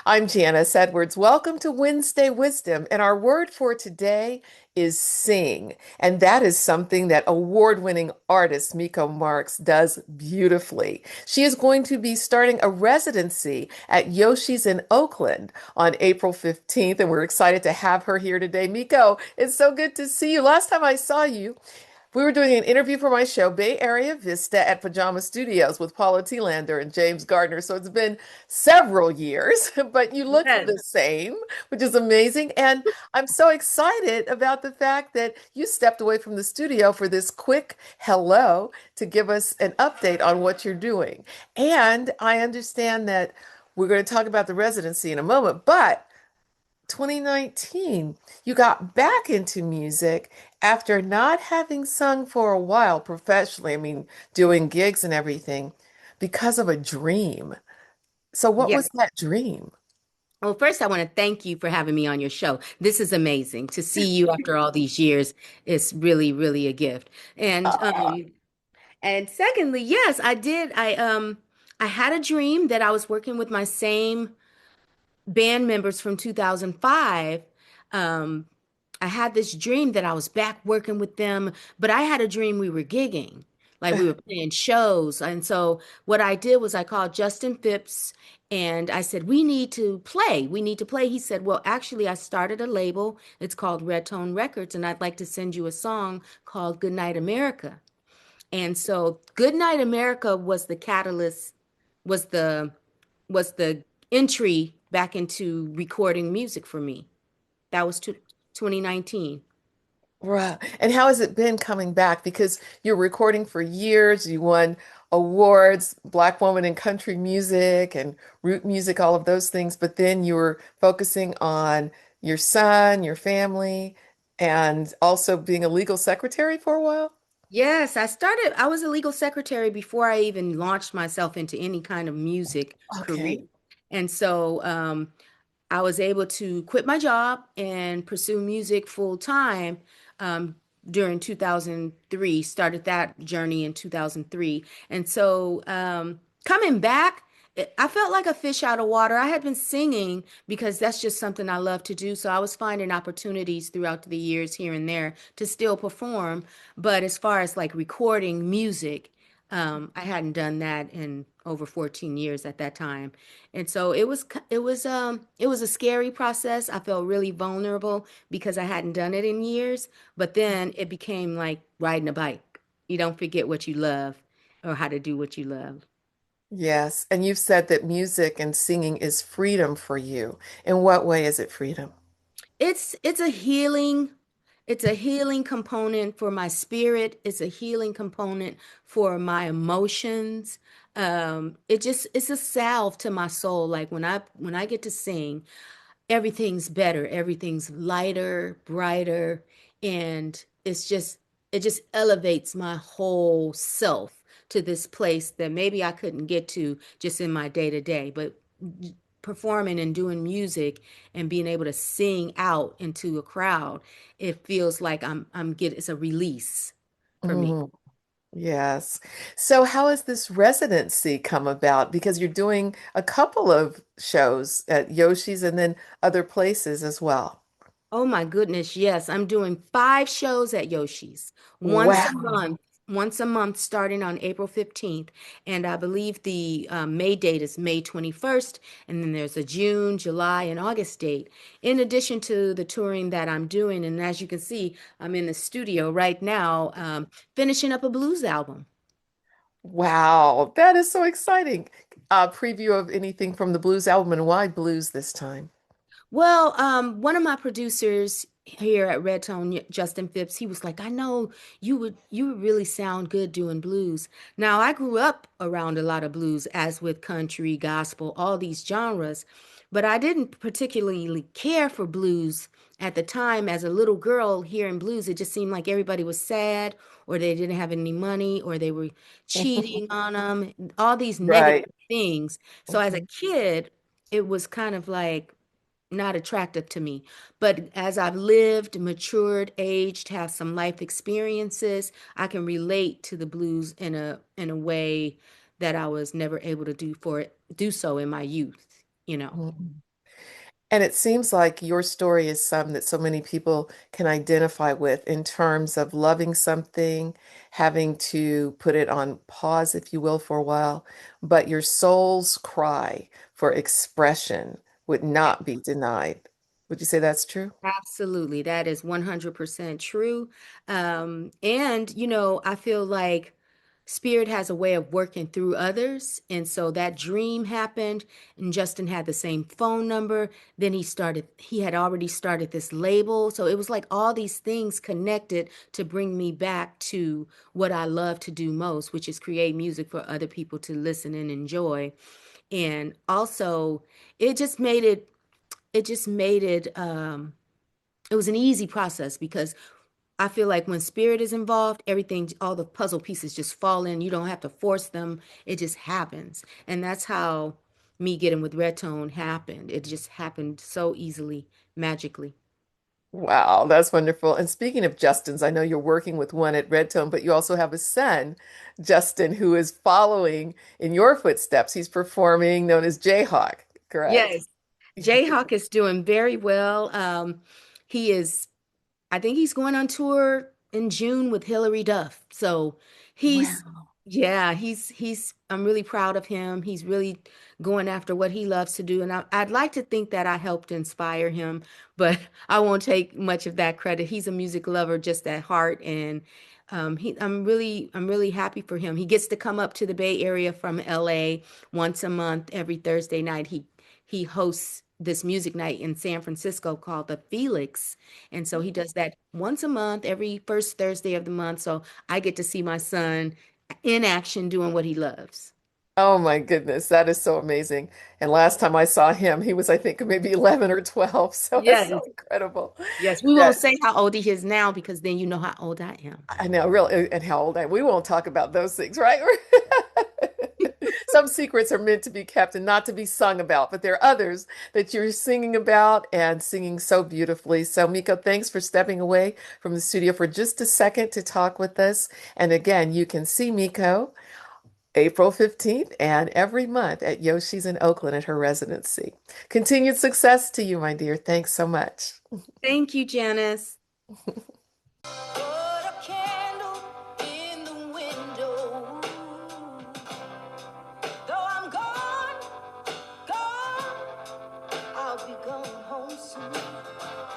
I'm Janice Edwards. Welcome to Wednesday Wisdom. And our word for today is sing. And that is something that award-winning artist Miko Marks does beautifully. She is going to be starting a residency at Yoshi's in Oakland on April 15th. And we're excited to have her here today. Miko, it's so good to see you. Last time I saw you, we were doing an interview for my show, Bay Area Vista at Pajama Studios with Paula Lander and James Gardner. So it's been several years, but you look Yes. the same, which is amazing. And I'm so excited about the fact that you stepped away from the studio for this quick hello to give us an update on what you're doing. And I understand that we're going to talk about the residency in a moment, but 2019, you got back into music after not having sung for a while professionally. I mean, doing gigs and everything because of a dream. So, what Yes. was that dream? Well, first, I want to thank you for having me on your show. This is amazing to see you after all these years. It's really, really a gift. And Uh, and secondly, yes, I did. I had a dream that I was working with my same band members from 2005. Um, I had this dream that I was back working with them, but I had a dream we were gigging, like we were playing shows. And so what I did was I called Justin Phipps and I said, "We need to play. We need to play." He said, "Well, actually, I started a label. It's called Red Tone Records, and I'd like to send you a song called Goodnight America." And so Goodnight America was the catalyst, was the was the entry back into recording music for me. That was 2019. right. And how has it been coming back? Because you're recording for years, you won awards, Black Woman in Country Music and Root Music, all of those things, but then you were focusing on your son, your family, and also being a legal secretary for a while? Yes, I was a legal secretary before I even launched myself into any kind of music career. Okay. And so I was able to quit my job and pursue music full time um, during 2003, started that journey in 2003. And so coming back, I felt like a fish out of water. I had been singing because that's just something I love to do. So I was finding opportunities throughout the years here and there to still perform. But as far as like recording music, I hadn't done that in over 14 years at that time. And so it was a scary process. I felt really vulnerable because I hadn't done it in years, but then it became like riding a bike. You don't forget what you love or how to do what you love. Yes. And you've said that music and singing is freedom for you. In what way is it freedom? It's a healing component for my spirit. It's a healing component for my emotions. It's a salve to my soul. Like when I get to sing, everything's better, everything's lighter, brighter, and it just elevates my whole self to this place that maybe I couldn't get to just in my day to day, but performing and doing music and being able to sing out into a crowd, it feels like I'm getting it's a release for me. Mhm. Yes. So how has this residency come about? Because you're doing a couple of shows at Yoshi's and then other places as well. Oh my goodness, yes. I'm doing 5 shows at Yoshi's Wow. once a month starting on April 15th. And I believe the May date is May 21st. And then there's a June, July, and August date, in addition to the touring that I'm doing. And as you can see, I'm in the studio right now, finishing up a blues album. Wow. That is so exciting. Preview of anything from the blues album and why blues this time? Well, one of my producers here at Red Tone, Justin Phipps, he was like, "I know you would really sound good doing blues." Now, I grew up around a lot of blues, as with country, gospel, all these genres, but I didn't particularly care for blues at the time. As a little girl hearing blues, it just seemed like everybody was sad, or they didn't have any money, or they were cheating on them, all these negative Right. things. So as a Mhm. kid, it was kind of like not attractive to me. But as I've lived, matured, aged, have some life experiences, I can relate to the blues in a way that I was never able to do so in my youth, you know. Mhm. And it seems like your story is some that so many people can identify with in terms of loving something, having to put it on pause, if you will, for a while, but your soul's cry for expression would not be denied. Would you say that's true? Absolutely. That is 100% true. And, I feel like Spirit has a way of working through others. And so that dream happened, and Justin had the same phone number. Then he had already started this label. So it was like all these things connected to bring me back to what I love to do most, which is create music for other people to listen and enjoy. And also, it just made it, it just made it was an easy process because I feel like when spirit is involved, everything, all the puzzle pieces just fall in. You don't have to force them. It just happens. And that's how me getting with Red Tone happened. It just happened so easily, magically. Wow, that's wonderful. And speaking of Justins, I know you're working with one at Red Tone, but you also have a son, Justin, who is following in your footsteps. He's performing, known as Jayhawk, correct? Yes. Jayhawk is doing very well. He is I think he's going on tour in June with Hillary Duff. So he's, Wow. yeah, I'm really proud of him. He's really going after what he loves to do. And I'd like to think that I helped inspire him, but I won't take much of that credit. He's a music lover just at heart. And I'm really happy for him. He gets to come up to the Bay Area from LA once a month, every Thursday night. He hosts this music night in San Francisco called the Felix. And so he does that once a month, every first Thursday of the month. So I get to see my son in action doing what he loves. Oh my goodness, that is so amazing. And last time I saw him, he was, I think, maybe 11 or 12. So it's Yes. so incredible Yes. We won't that say how old he is now because then you know how old I am. I know, really, and how old I am. We won't talk about those things, right? Some secrets are meant to be kept and not to be sung about, but there are others that you're singing about and singing so beautifully. So, Miko, thanks for stepping away from the studio for just a second to talk with us. And again, you can see Miko April 15th and every month at Yoshi's in Oakland at her residency. Continued success to you, my dear. Thanks so much. Thank you, Janice. Put a candle in the window. Though I'm gone, I'll be going home soon.